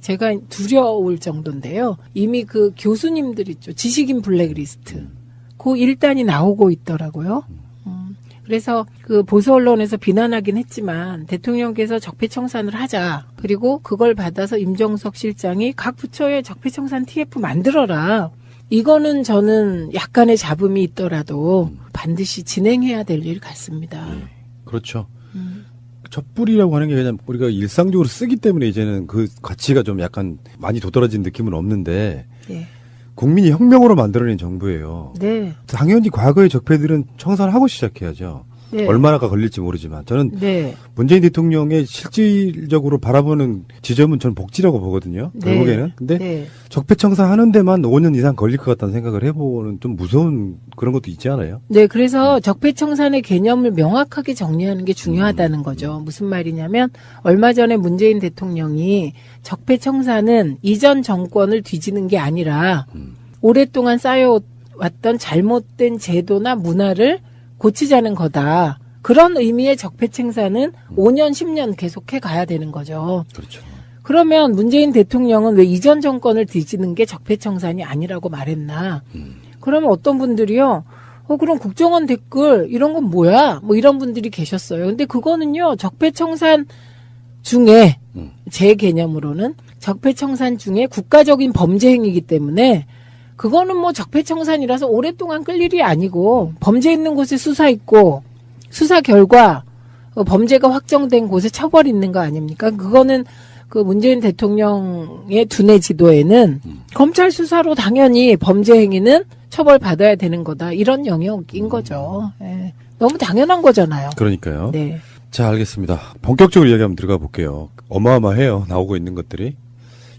제가 두려울 정도인데요. 이미 그 교수님들 있죠. 지식인 블랙리스트. 그 1단이 나오고 있더라고요. 그래서 그 보수 언론에서 비난하긴 했지만 대통령께서 적폐청산을 하자. 그리고 그걸 받아서 임종석 실장이 각 부처에 적폐청산 TF 만들어라. 이거는 저는 약간의 잡음이 있더라도 반드시 진행해야 될 일 같습니다. 네, 그렇죠. 촛불이라고 하는 게 그냥 우리가 일상적으로 쓰기 때문에 이제는 그 가치가 좀 약간 많이 도드라진 느낌은 없는데 네. 국민이 혁명으로 만들어낸 정부예요. 네. 당연히 과거의 적폐들은 청산하고 시작해야죠. 네. 얼마나가 걸릴지 모르지만 저는 네. 문재인 대통령의 실질적으로 바라보는 지점은 저는 복지라고 보거든요. 네. 결국에는. 근데 네. 적폐청산하는 데만 5년 이상 걸릴 것 같다는 생각을 해보는 좀 무서운 그런 것도 있지 않아요? 네, 그래서 적폐청산의 개념을 명확하게 정리하는 게 중요하다는 거죠. 무슨 말이냐면 얼마 전에 문재인 대통령이 적폐청산은 이전 정권을 뒤지는 게 아니라 오랫동안 쌓여왔던 잘못된 제도나 문화를 고치자는 거다. 그런 의미의 적폐청산은 5년, 10년 계속해 가야 되는 거죠. 그렇죠. 그러면 문재인 대통령은 왜 이전 정권을 뒤지는 게 적폐청산이 아니라고 말했나? 그러면 어떤 분들이요. 그럼 국정원 댓글 이런 건 뭐야? 뭐 이런 분들이 계셨어요. 근데 그거는요. 적폐청산 중에 제 개념으로는 적폐청산 중에 국가적인 범죄 행위이기 때문에 그거는 뭐 적폐청산이라서 오랫동안 끌 일이 아니고 범죄 있는 곳에 수사 있고 수사 결과 범죄가 확정된 곳에 처벌 있는 거 아닙니까? 그거는 그 문재인 대통령의 두뇌 지도에는 검찰 수사로 당연히 범죄 행위는 처벌받아야 되는 거다. 이런 영역인 거죠. 예. 너무 당연한 거잖아요. 그러니까요. 네. 자, 알겠습니다. 본격적으로 이야기 한번 들어가 볼게요. 어마어마해요. 나오고 있는 것들이.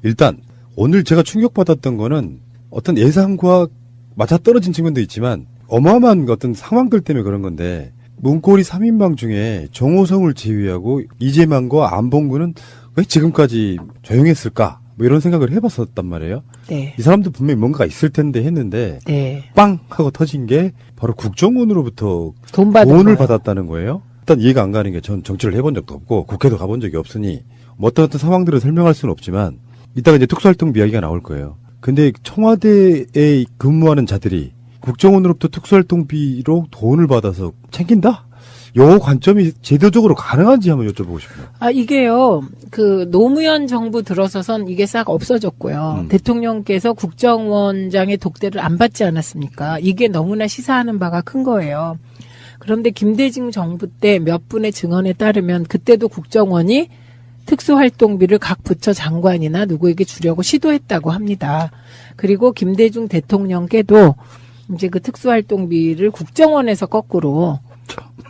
일단 오늘 제가 충격받았던 거는 어떤 예상과 맞아떨어진 측면도 있지만 어마어마한 어떤 상황들 때문에 그런 건데 문고리 3인방 중에 정호성을 제외하고 이재만과 안봉근은 왜 지금까지 조용했을까? 뭐 이런 생각을 해봤었단 말이에요. 네. 이 사람도 분명히 뭔가가 있을 텐데 했는데 네. 빵 하고 터진 게 바로 국정원으로부터 돈을 돈을 받았다는 거예요. 일단 이해가 안 가는 게 전 정치를 해본 적도 없고 국회도 가본 적이 없으니 뭐 어떤 상황들을 설명할 수는 없지만 이따가 이제 특수활동비 이야기가 나올 거예요. 근데 청와대에 근무하는 자들이 국정원으로부터 특수활동비로 돈을 받아서 챙긴다? 요 관점이 제도적으로 가능한지 한번 여쭤보고 싶어요. 아, 이게요, 그, 노무현 정부 들어서선 이게 싹 없어졌고요. 대통령께서 국정원장의 독대를 안 받지 않았습니까? 이게 너무나 시사하는 바가 큰 거예요. 그런데 김대중 정부 때 몇 분의 증언에 따르면 그때도 국정원이 특수활동비를 각 부처 장관이나 누구에게 주려고 시도했다고 합니다. 그리고 김대중 대통령께도 이제 그 특수활동비를 국정원에서 거꾸로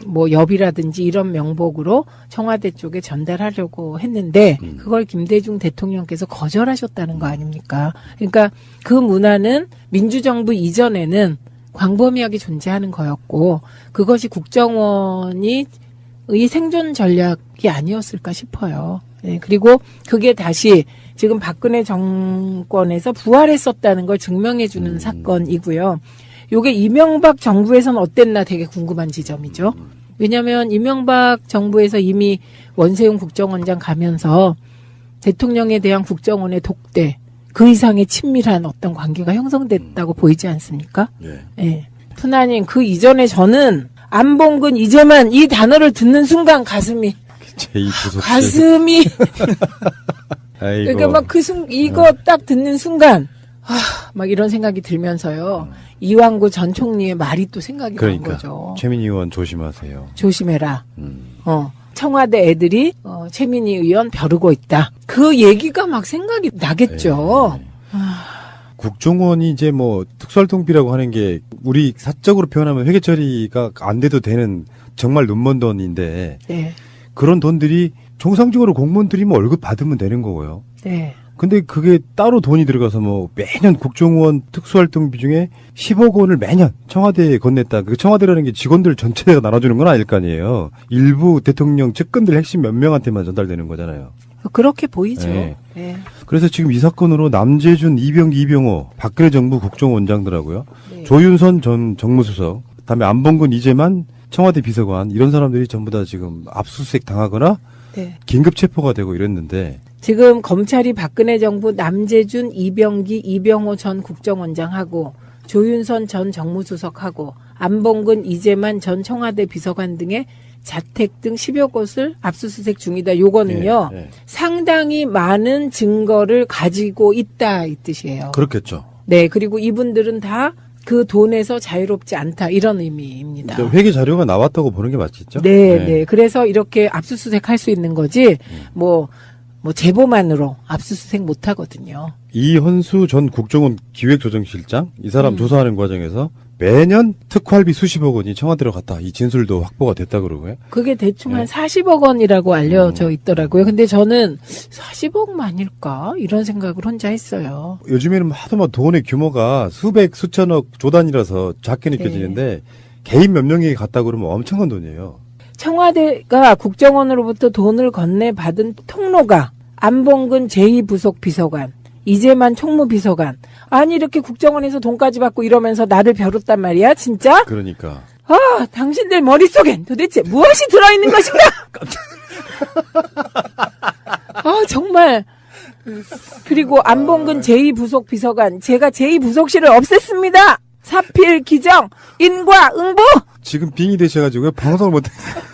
뭐 엽이라든지 이런 명목으로 청와대 쪽에 전달하려고 했는데 그걸 김대중 대통령께서 거절하셨다는 거 아닙니까? 그러니까 그 문화는 민주정부 이전에는 광범위하게 존재하는 거였고 그것이 국정원이 의 생존 전략이 아니었을까 싶어요. 네, 그리고 그게 다시 지금 박근혜 정권에서 부활했었다는 걸 증명해주는 사건이고요. 요게 이명박 정부에서는 어땠나 되게 궁금한 지점이죠. 왜냐하면 이명박 정부에서 이미 원세훈 국정원장 가면서 대통령에 대한 국정원의 독대, 그 이상의 친밀한 어떤 관계가 형성됐다고 보이지 않습니까? 예. 네. 푸나님, 그 이전에 저는 안봉근 이재만 이 단어를 듣는 순간 가슴이 그러니까 막 이거 딱 듣는 순간 막 이런 생각이 들면서요. 이완구 전 총리의 말이 또 생각이 난 거죠. 최민희 의원 조심하세요. 조심해라. 청와대 애들이 최민희 의원 벼르고 있다. 그 얘기가 막 생각이 나겠죠. 국정원이 이제 뭐 특수활동비라고 하는 게 우리 사적으로 표현하면 회계 처리가 안 돼도 되는 정말 눈먼 돈인데 네. 그런 돈들이 정상적으로 공무원들이 뭐 월급 받으면 되는 거고요. 네. 근데 그게 따로 돈이 들어가서 뭐 매년 국정원 특수활동비 중에 10억 원을 매년 청와대에 건넸다. 그 청와대라는 게 직원들 전체가 나눠주는 건 아닐 거 아니에요. 일부 대통령 측근들 핵심 몇 명한테만 전달되는 거잖아요. 그렇게 보이죠. 네. 네. 그래서 지금 이 사건으로 남재준, 이병기, 이병호, 박근혜 정부 국정원장들하고요. 네. 조윤선 전 정무수석, 그다음에 안봉근, 이재만 청와대 비서관 이런 사람들이 전부 다 지금 압수수색 당하거나 네. 긴급 체포가 되고 이랬는데 지금 검찰이 박근혜 정부 남재준, 이병기, 이병호 전 국정원장하고 조윤선 전 정무수석하고 안봉근, 이재만 전 청와대 비서관 등의 자택 등 10여 곳을 압수수색 중이다. 요거는요. 상당히 많은 증거를 가지고 있다 이 뜻이에요. 그렇겠죠. 네. 그리고 이분들은 다 그 돈에서 자유롭지 않다. 이런 의미입니다. 회계 자료가 나왔다고 보는 게 맞겠죠? 네, 네. 그래서 이렇게 압수수색 할 수 있는 거지, 뭐 제보만으로 압수수색 못 하거든요. 이헌수 전 국정원 기획조정실장, 이 사람 조사하는 과정에서 매년 특활비 수십억 원이 청와대로 갔다. 이 진술도 확보가 됐다 그러고요. 그게 대충 한 40억 원이라고 알려져 있더라고요. 근데 저는 40억만일까? 이런 생각을 혼자 했어요. 요즘에는 하도 막 돈의 규모가 수백, 수천억 조단이라서 작게 느껴지는데 개인 몇 명에게 갔다 그러면 엄청난 돈이에요. 청와대가 국정원으로부터 돈을 건네받은 통로가 안봉근 제2부속 비서관, 이재만 총무비서관. 아니 이렇게 국정원에서 돈까지 받고 이러면서 나를 벼렀단 말이야 진짜? 그러니까. 아 당신들 머릿속엔 도대체 무엇이 들어있는 것인가? 아 정말. 그리고 안봉근 제2부속 비서관, 제가 제2부속실을 없앴습니다. 사필, 기정, 인과, 응보. 지금 빙의 되셔가지고 방송을 못했어요.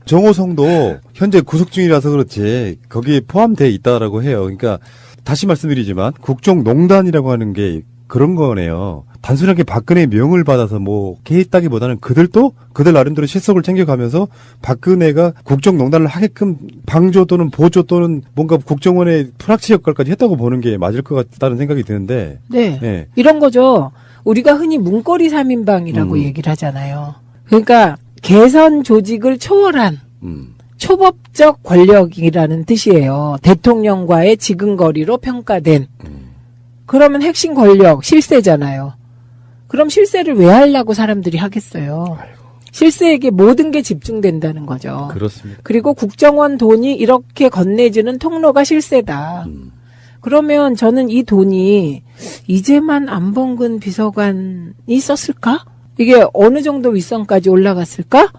정호성도 현재 구속 중이라서 그렇지 거기에 포함되어 있다라고 해요. 그러니까 다시 말씀드리지만 국정농단이라고 하는 게 그런 거네요. 단순하게 박근혜의 명을 받아서 뭐 개입다기보다는 그들도 그들 나름대로 실속을 챙겨가면서 박근혜가 국정농단을 하게끔 방조 또는 보조 또는 뭔가 국정원의 프락치 역할까지 했다고 보는 게 맞을 것 같다는 생각이 드는데. 네. 네. 이런 거죠. 우리가 흔히 문고리 3인방이라고 얘기를 하잖아요. 그러니까 개선 조직을 초월한 초법적 권력이라는 뜻이에요. 대통령과의 지근거리로 평가된. 그러면 핵심 권력, 실세잖아요. 그럼 실세를 왜 하려고 사람들이 하겠어요. 실세에게 모든 게 집중된다는 거죠. 그렇습니다. 그리고 국정원 돈이 이렇게 건네주는 통로가 실세다. 그러면 저는 이 돈이 이제만 안봉근 비서관이 썼을까? 이게 어느 정도 윗선까지 올라갔을까?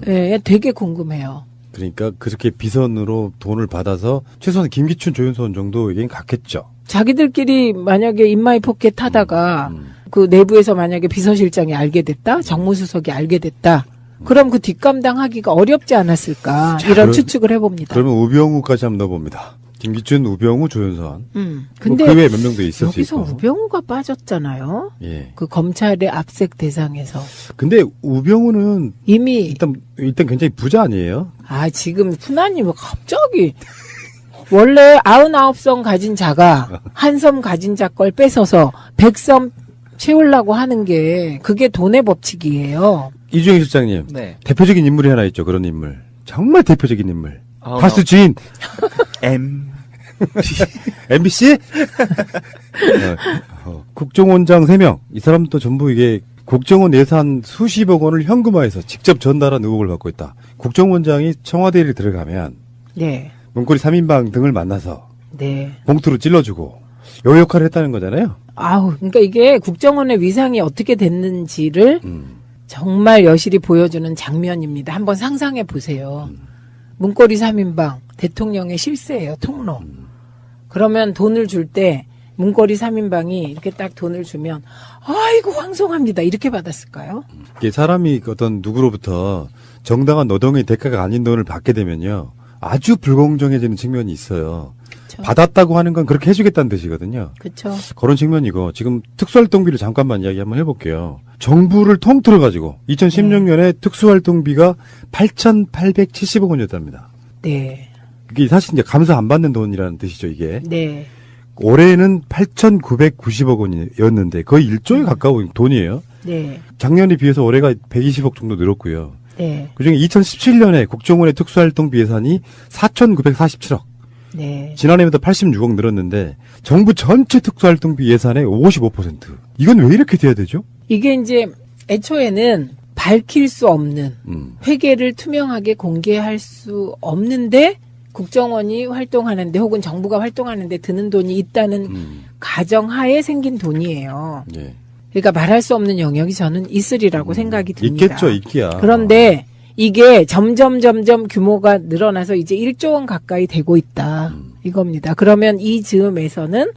예, 되게 궁금해요. 그러니까 그렇게 비선으로 돈을 받아서 최소한 김기춘, 조윤선 정도에겐 갔겠죠. 자기들끼리 만약에 인마이 포켓 하다가 그 내부에서 만약에 비서실장이 알게 됐다, 정무수석이 알게 됐다, 그럼 그 뒷감당하기가 어렵지 않았을까 이런 추측을 해봅니다. 그러면 우병우까지 한번 넣어봅니다. 김기춘, 우병우, 조윤선. 근데 그 외에 몇 명도 있을 수 여기서 있고. 우병우가 빠졌잖아요. 예. 그 검찰의 압색 대상에서. 근데 우병우는 이미 일단 굉장히 부자 아니에요? 아 지금 훈아님 왜 갑자기 원래 99섬 가진 자가 한 섬 가진 자 걸 뺏어서 100섬 채우려고 하는 게 그게 돈의 법칙이에요. 이주영 실장님. 네. 대표적인 인물이 하나 있죠. 그런 인물. 정말 대표적인 인물. 아, 다스 주인. MBC? 국정원장 3명. 이 사람도 전부 이게 국정원 예산 수십억 원을 현금화해서 직접 전달한 의혹을 받고 있다. 국정원장이 청와대에 들어가면 네. 문고리 3인방 등을 만나서 네. 봉투로 찔러주고 요 역할을 했다는 거잖아요. 아우, 그러니까 이게 국정원의 위상이 어떻게 됐는지를 정말 여실히 보여주는 장면입니다. 한번 상상해 보세요. 문고리 3인방, 대통령의 실세예요, 통로. 그러면 돈을 줄 때 문고리 3인방이 이렇게 딱 돈을 주면 아이고 황송합니다. 이렇게 받았을까요? 이게 사람이 어떤 누구로부터 정당한 노동의 대가가 아닌 돈을 받게 되면요. 아주 불공정해지는 측면이 있어요. 그쵸. 받았다고 하는 건 그렇게 해주겠다는 뜻이거든요. 그렇죠. 그런 측면이고 지금 특수활동비를 잠깐만 이야기 한번 해볼게요. 정부를 통틀어 가지고 2016년에 특수활동비가 8,870억 원이었답니다. 네. 이게 사실 이제 감사 안 받는 돈이라는 뜻이죠, 이게. 네. 올해는 8,990억 원이었는데 거의 1조에 가까운 돈이에요. 네. 작년에 비해서 올해가 120억 정도 늘었고요. 네. 그중에 2017년에 국정원의 특수활동비 예산이 4,947억. 네. 지난해보다 86억 늘었는데 정부 전체 특수활동비 예산의 55%. 이건 왜 이렇게 돼야 되죠? 이게 이제 애초에는 밝힐 수 없는 회계를 투명하게 공개할 수 없는데 국정원이 활동하는데 혹은 정부가 활동하는데 드는 돈이 있다는 가정하에 생긴 돈이에요. 예. 그러니까 말할 수 없는 영역이 저는 있으리라고 생각이 듭니다. 있겠죠, 있기야. 그런데 이게 점점 규모가 늘어나서 이제 1조 원 가까이 되고 있다. 이겁니다. 그러면 이 즈음에서는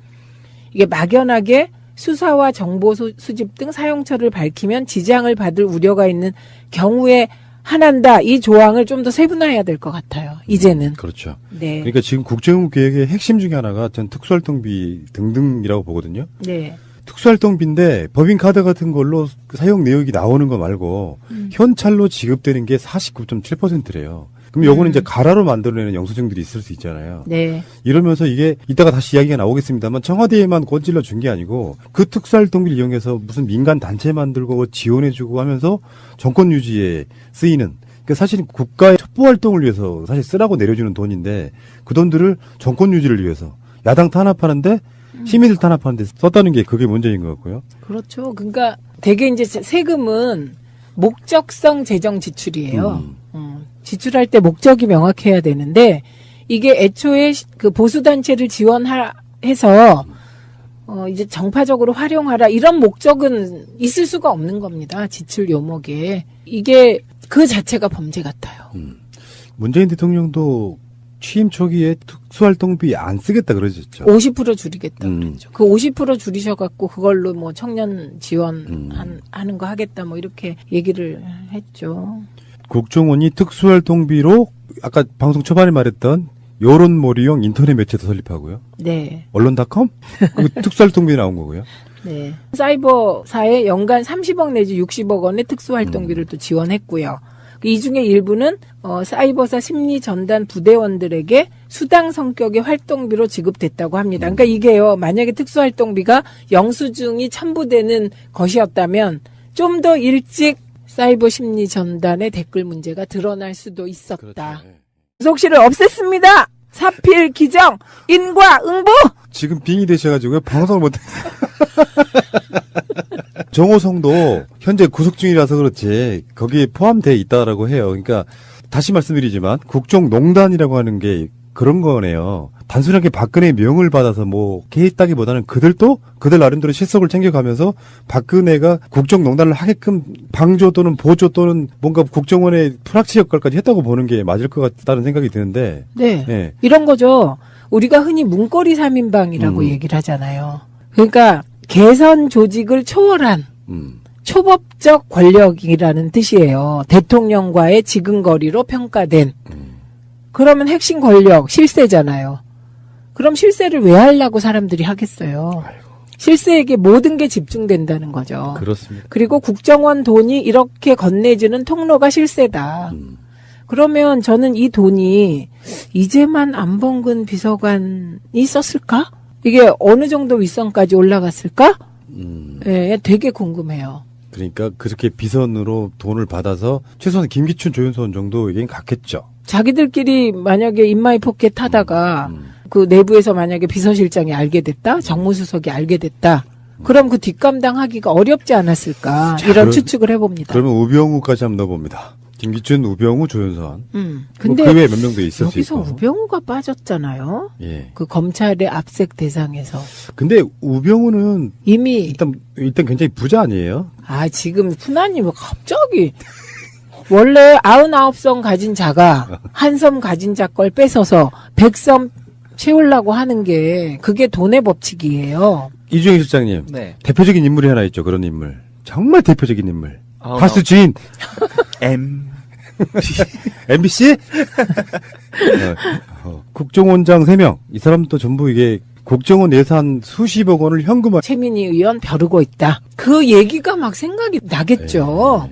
이게 막연하게 수사와 정보 수집 등 사용처를 밝히면 지장을 받을 우려가 있는 경우에 한한다. 이 조항을 좀 더 세분화해야 될 것 같아요. 이제는. 그렇죠. 네. 그러니까 지금 국정원 계획의 핵심 중에 하나가 전 특수활동비 등등이라고 보거든요. 네. 특수활동비인데 법인카드 같은 걸로 사용 내역이 나오는 거 말고 현찰로 지급되는 게 49.7%래요. 그럼 요거는 이제 가라로 만들어내는 영수증들이 있을 수 있잖아요. 네. 이러면서 이게 이따가 다시 이야기가 나오겠습니다만 청와대에만 건질러 준 게 아니고 그 특수활동비를 이용해서 무슨 민간 단체 만들고 지원해주고 하면서 정권 유지에 쓰이는 그러니까 사실 국가의 첩보 활동을 위해서 사실 쓰라고 내려주는 돈인데 그 돈들을 정권 유지를 위해서 야당 탄압하는데 시민들 탄압하는데 썼다는 게 그게 문제인 것 같고요. 그렇죠. 그러니까 되게 이제 세금은 목적성 재정 지출이에요. 지출할 때 목적이 명확해야 되는데 이게 애초에 그 보수단체를 지원해서 이제 정파적으로 활용하라 이런 목적은 있을 수가 없는 겁니다. 지출 요목에. 이게 그 자체가 범죄 같아요. 문재인 대통령도 취임 초기에 특수활동비 안 쓰겠다 그러셨죠. 50% 줄이겠다 그랬죠. 그 50% 줄이셔갖고 그걸로 뭐 청년 지원 하는 거 하겠다 뭐 이렇게 얘기를 했죠. 국정원이 특수활동비로 아까 방송 초반에 말했던 여론몰이용 인터넷 매체도 설립하고요. 네. 언론닷컴? 그 특수활동비 나온 거고요. 네. 사이버사에 연간 30억 내지 60억 원의 특수활동비를 또 지원했고요. 이 중에 일부는 사이버사 심리전단 부대원들에게 수당 성격의 활동비로 지급됐다고 합니다. 그러니까 이게요. 만약에 특수활동비가 영수증이 첨부되는 것이었다면 좀 더 일찍 사이버 심리전단의 댓글 문제가 드러날 수도 있었다. 그렇죠. 구속실을 없앴습니다. 사필 기정 인과 응보. 지금 빙이 되셔가지고요. 방송을 못했어요. 정호성도 현재 구속 중이라서 그렇지 거기에 포함되어 있다라고 해요. 그러니까 다시 말씀드리지만 국정농단이라고 하는 게 그런 거네요. 단순하게 박근혜의 명을 받아서 뭐 개했다기보다는 그들도 그들 나름대로 실속을 챙겨가면서 박근혜가 국정농단을 하게끔 방조 또는 보조 또는 뭔가 국정원의 프락치 역할까지 했다고 보는 게 맞을 것 같다는 생각이 드는데. 네. 네. 이런 거죠. 우리가 흔히 문고리 3인방이라고 얘기를 하잖아요. 그러니까 개선 조직을 초월한 초법적 권력이라는 뜻이에요. 대통령과의 지근거리로 평가된. 그러면 핵심 권력, 실세잖아요. 그럼 실세를 왜 하려고 사람들이 하겠어요. 실세에게 모든 게 집중된다는 거죠. 그렇습니다. 그리고 국정원 돈이 이렇게 건네지는 통로가 실세다. 그러면 저는 이 돈이 이제만 안봉근 비서관이 썼을까? 이게 어느 정도 윗선까지 올라갔을까? 예, 되게 궁금해요. 그러니까 그렇게 비선으로 돈을 받아서 최소한 김기춘, 조윤선 정도에겐 갔겠죠. 자기들끼리 만약에 인마이 포켓 하다가 그 내부에서 만약에 비서실장이 알게 됐다, 정무수석이 알게 됐다, 그럼 그 뒷감당 하기가 어렵지 않았을까 이런 추측을 해봅니다. 그러면 우병우까지 한번 넣어봅니다. 김기춘, 우병우, 조윤선. 근데 그 외에 몇 명도 있을 수 여기서 있고. 우병우가 빠졌잖아요. 예. 그 검찰의 압색 대상에서 근데 우병우는 이미 일단 굉장히 부자 아니에요? 지금 푸나님 왜 갑자기 원래 99섬 가진 자가 한 섬 가진 자 걸 뺏어서 100섬 채우려고 하는 게 그게 돈의 법칙이에요. 이주영 실장님. 네. 대표적인 인물이 하나 있죠. 그런 인물. 정말 대표적인 인물. 가수 주인. MBC? 국정원장 3명. 이 사람도 전부 이게 국정원 예산 수십억 원을 현금화. 최민희 의원 벼르고 있다. 그 얘기가 막 생각이 나겠죠.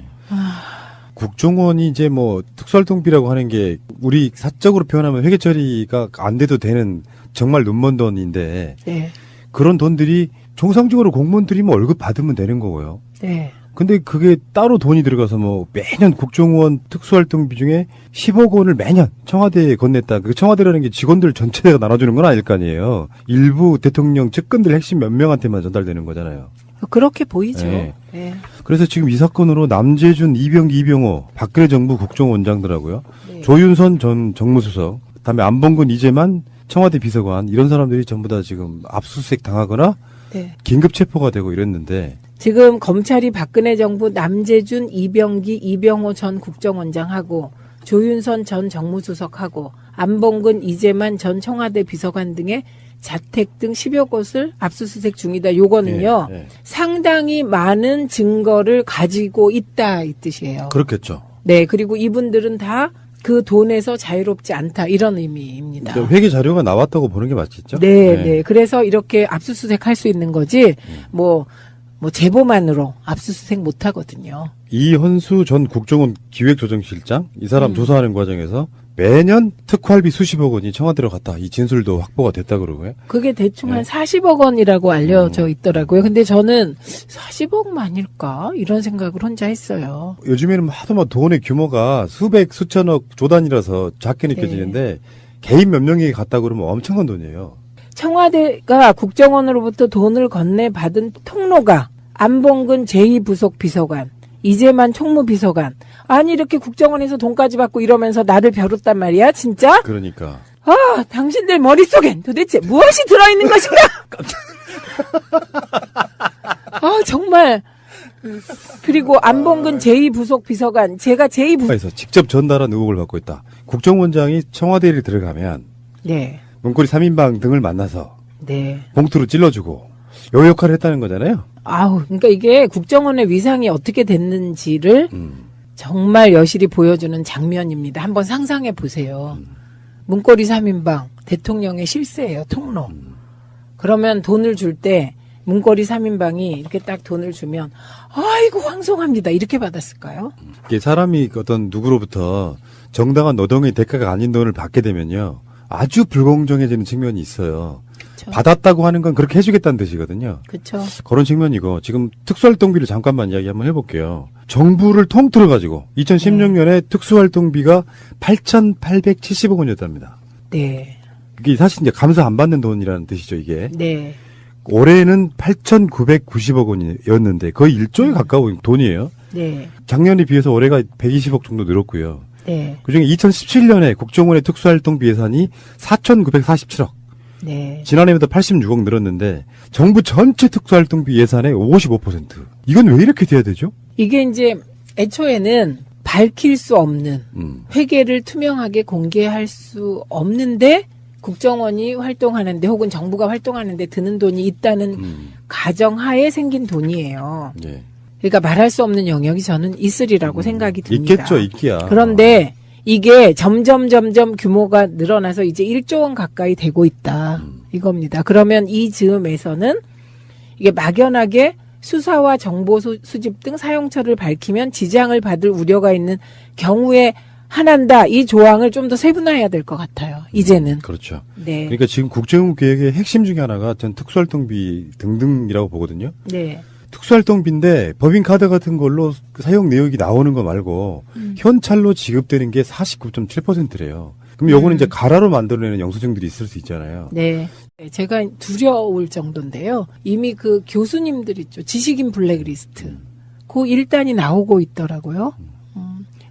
국정원이 이제 뭐 특수활동비라고 하는 게 우리 사적으로 표현하면 회계 처리가 안 돼도 되는 정말 눈먼 돈인데 네. 그런 돈들이 정상적으로 공무원들이 뭐 월급 받으면 되는 거고요. 네. 근데 그게 따로 돈이 들어가서 뭐 매년 국정원 특수활동비 중에 10억 원을 매년 청와대에 건넸다. 그 청와대라는 게 직원들 전체가 나눠주는 건 아닐 거 아니에요. 일부 대통령 측근들 핵심 몇 명한테만 전달되는 거잖아요. 그렇게 보이죠. 네. 네. 그래서 지금 이 사건으로 남재준, 이병기, 이병호, 박근혜 정부 국정원장들하고요. 네. 조윤선 전 정무수석, 그다음에 안봉근, 이재만 청와대 비서관 이런 사람들이 전부 다 지금 압수수색 당하거나 네. 긴급 체포가 되고 이랬는데 지금 검찰이 박근혜 정부 남재준, 이병기, 이병호 전 국정원장하고 조윤선 전 정무수석하고 안봉근, 이재만 전 청와대 비서관 등의 자택 등 10여 곳을 압수수색 중이다. 요거는요. 상당히 많은 증거를 가지고 있다 이 뜻이에요. 그렇겠죠. 네. 그리고 이분들은 다 그 돈에서 자유롭지 않다 이런 의미입니다. 회계 자료가 나왔다고 보는 게 맞겠죠? 네. 그래서 이렇게 압수수색 할 수 있는 거지 뭐 제보만으로 압수수색 못 하거든요. 이헌수 전 국정원 기획조정실장 이 사람 조사하는 과정에서 매년 특활비 수십억 원이 청와대로 갔다. 이 진술도 확보가 됐다 그러고요. 그게 대충 한 40억 원이라고 알려져 있더라고요. 근데 저는 40억만일까? 이런 생각을 혼자 했어요. 요즘에는 하도 막 돈의 규모가 수백, 수천억 조단이라서 작게 느껴지는데 개인 몇 명이 갔다 그러면 엄청난 돈이에요. 청와대가 국정원으로부터 돈을 건네받은 통로가 안봉근 제2부속 비서관, 이재만 총무비서관. 아니 이렇게 국정원에서 돈까지 받고 이러면서 나를 벼렀단 말이야 진짜? 그러니까. 아 당신들 머릿속엔 도대체 무엇이 들어있는 것인가? 아 정말. 그리고 안봉근 제2부속 비서관 제가 제2부속 에서 직접 전달한 의혹을 받고 있다. 국정원장이 청와대에 들어가면 네. 문고리 3인방 등을 만나서 네. 봉투로 찔러주고 요 역할을 했다는 거잖아요. 아우 그러니까 이게 국정원의 위상이 어떻게 됐는지를 정말 여실히 보여주는 장면입니다. 한번 상상해 보세요. 문고리 3인방 대통령의 실세예요. 통로. 그러면 돈을 줄 때 문고리 3인방이 이렇게 딱 돈을 주면 아이고 황송합니다. 이렇게 받았을까요? 이게 사람이 어떤 누구로부터 정당한 노동의 대가가 아닌 돈을 받게 되면요. 아주 불공정해지는 측면이 있어요. 그쵸. 받았다고 하는 건 그렇게 해주겠다는 뜻이거든요. 그렇죠. 그런 측면이고 지금 특수활동비를 잠깐만 이야기 한번 해볼게요. 정부를 통틀어 가지고 2016년에 특수활동비가 8,870억 원이었답니다. 네. 이게 사실 이제 감사 안 받는 돈이라는 뜻이죠, 이게. 네. 올해는 8,990억 원이었는데 거의 1조에 가까운 돈이에요. 네. 작년에 비해서 올해가 120억 정도 늘었고요. 네. 그중에 2017년에 국정원의 특수활동비 예산이 4,947억. 네. 지난해보다 86억 늘었는데 정부 전체 특수활동비 예산의 55%. 이건 왜 이렇게 돼야 되죠? 이게 이제 애초에는 밝힐 수 없는 회계를 투명하게 공개할 수 없는데 국정원이 활동하는데 혹은 정부가 활동하는데 드는 돈이 있다는 가정하에 생긴 돈이에요. 예. 그러니까 말할 수 없는 영역이 저는 있으리라고 생각이 듭니다. 있겠죠, 있기야. 그런데 이게 점점 규모가 늘어나서 이제 1조 원 가까이 되고 있다. 이겁니다. 그러면 이 즈음에서는 이게 막연하게 수사와 정보 수집 등 사용처를 밝히면 지장을 받을 우려가 있는 경우에 한한다. 이 조항을 좀 더 세분화해야 될 것 같아요. 이제는. 그렇죠. 네. 그러니까 지금 국정원 계획의 핵심 중에 하나가 전 특수활동비 등등이라고 보거든요. 네. 특수활동비인데 법인카드 같은 걸로 그 사용 내역이 나오는 거 말고 현찰로 지급되는 게 49.7%래요. 그럼 요거는 이제 가라로 만들어내는 영수증들이 있을 수 있잖아요. 네. 제가 두려울 정도인데요. 이미 그 교수님들 있죠. 지식인 블랙리스트. 그 1단이 나오고 있더라고요.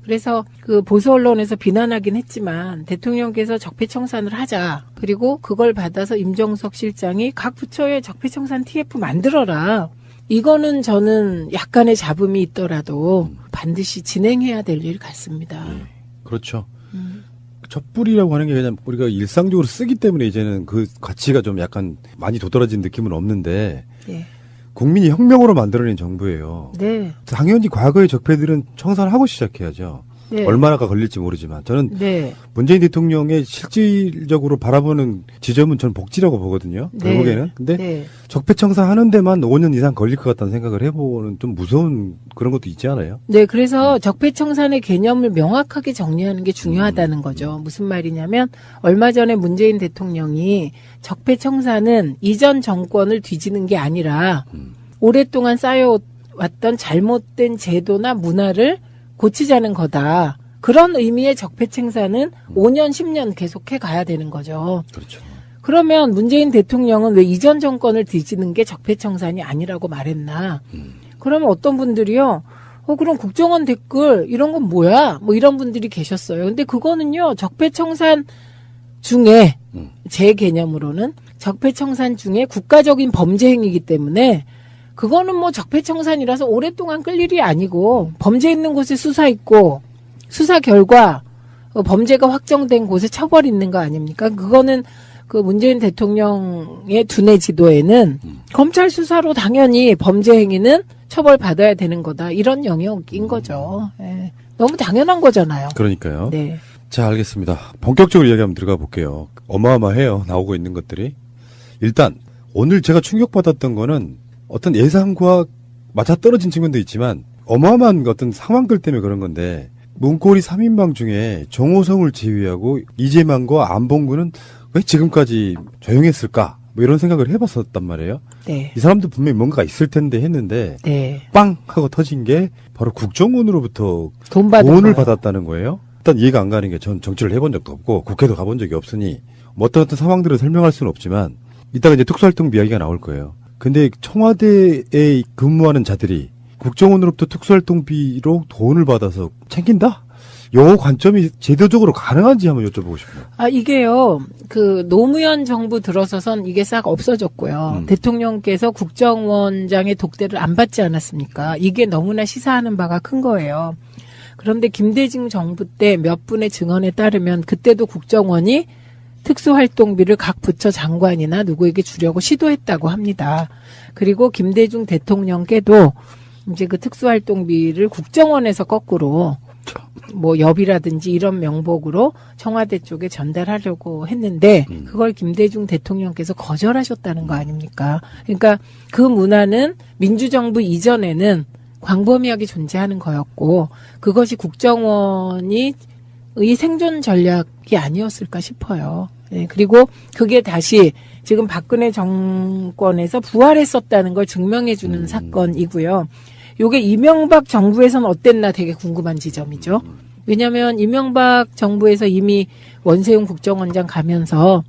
그래서 그 보수 언론에서 비난하긴 했지만 대통령께서 적폐청산을 하자. 그리고 그걸 받아서 임종석 실장이 각 부처에 적폐청산 TF 만들어라. 이거는 저는 약간의 잡음이 있더라도 반드시 진행해야 될 일 같습니다. 그렇죠. 촛불이라고 하는 게 그냥 우리가 일상적으로 쓰기 때문에 이제는 그 가치가 좀 약간 많이 도드라진 느낌은 없는데 네. 국민이 혁명으로 만들어낸 정부예요. 네. 당연히 과거의 적폐들은 청산을 하고 시작해야죠. 네. 얼마나가 걸릴지 모르지만 저는 네. 문재인 대통령의 실질적으로 바라보는 지점은 저는 복지라고 보거든요. 네. 결국에는. 근데 네. 적폐청산하는 데만 5년 이상 걸릴 것 같다는 생각을 해보는 좀 무서운 그런 것도 있지 않아요? 네, 그래서 적폐청산의 개념을 명확하게 정리하는 게 중요하다는 거죠. 무슨 말이냐면 얼마 전에 문재인 대통령이 적폐청산은 이전 정권을 뒤지는 게 아니라 오랫동안 쌓여왔던 잘못된 제도나 문화를 고치자는 거다. 그런 의미의 적폐청산은 5년, 10년 계속해 가야 되는 거죠. 그렇죠. 그러면 문재인 대통령은 왜 이전 정권을 뒤지는 게 적폐청산이 아니라고 말했나? 그러면 어떤 분들이요. 그럼 국정원 댓글 이런 건 뭐야? 뭐 이런 분들이 계셨어요. 근데 그거는요. 적폐청산 중에 제 개념으로는 적폐청산 중에 국가적인 범죄 행위이기 때문에 그거는 뭐 적폐청산이라서 오랫동안 끌 일이 아니고 범죄 있는 곳에 수사 있고 수사 결과 범죄가 확정된 곳에 처벌 있는 거 아닙니까? 그거는 그 문재인 대통령의 두뇌 지도에는 검찰 수사로 당연히 범죄 행위는 처벌받아야 되는 거다. 이런 영역인 거죠. 예. 너무 당연한 거잖아요. 그러니까요. 네. 자, 알겠습니다. 본격적으로 이야기 한번 들어가 볼게요. 어마어마해요. 나오고 있는 것들이. 일단 오늘 제가 충격받았던 거는 어떤 예상과 맞아떨어진 측면도 있지만 어마어마한 어떤 상황들 때문에 그런 건데 문고리 3인방 중에 정호성을 제외하고 이재만과 안봉근은 왜 지금까지 조용했을까? 뭐 이런 생각을 해봤었단 말이에요. 네. 이 사람도 분명히 뭔가 있을 텐데 했는데 네. 빵 하고 터진 게 바로 국정원으로부터 돈을 돈을 받았다는 거예요. 일단 이해가 안 가는 게 전 정치를 해본 적도 없고 국회도 가본 적이 없으니 뭐 어떤 상황들을 설명할 수는 없지만 이따가 이제 특수활동비 이야기가 나올 거예요. 근데 청와대에 근무하는 자들이 국정원으로부터 특수활동비로 돈을 받아서 챙긴다? 요 관점이 제도적으로 가능한지 한번 여쭤보고 싶어요. 아, 이게요, 그, 노무현 정부 들어서선 이게 싹 없어졌고요. 대통령께서 국정원장의 독대를 안 받지 않았습니까? 이게 너무나 시사하는 바가 큰 거예요. 그런데 김대중 정부 때 몇 분의 증언에 따르면 그때도 국정원이 특수활동비를 각 부처 장관이나 누구에게 주려고 시도했다고 합니다. 그리고 김대중 대통령께도 이제 그 특수활동비를 국정원에서 거꾸로 뭐 엽이라든지 이런 명목으로 청와대 쪽에 전달하려고 했는데 그걸 김대중 대통령께서 거절하셨다는 거 아닙니까? 그러니까 그 문화는 민주정부 이전에는 광범위하게 존재하는 거였고 그것이 국정원이 의 생존 전략이 아니었을까 싶어요. 네, 그리고 그게 다시 지금 박근혜 정권에서 부활했었다는 걸 증명해주는 사건이고요. 요게 이명박 정부에서는 어땠나 되게 궁금한 지점이죠. 왜냐하면 이명박 정부에서 이미 원세훈 국정원장 가면서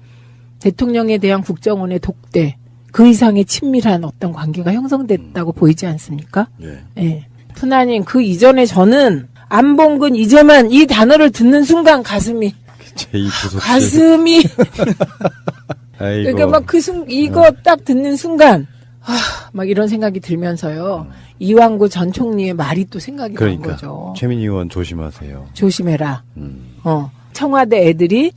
대통령에 대한 국정원의 독대, 그 이상의 친밀한 어떤 관계가 형성됐다고 보이지 않습니까? 예. 예. 푸나님, 그 이전에 저는 안봉근, 이재만 이 단어를 듣는 순간 가슴이 아이고. 그러니까 막 이거 딱 듣는 순간 막 이런 생각이 들면서요. 이완구 전 총리의 말이 또 생각이 난 거죠. 최민희 의원 조심하세요. 조심해라. 청와대 애들이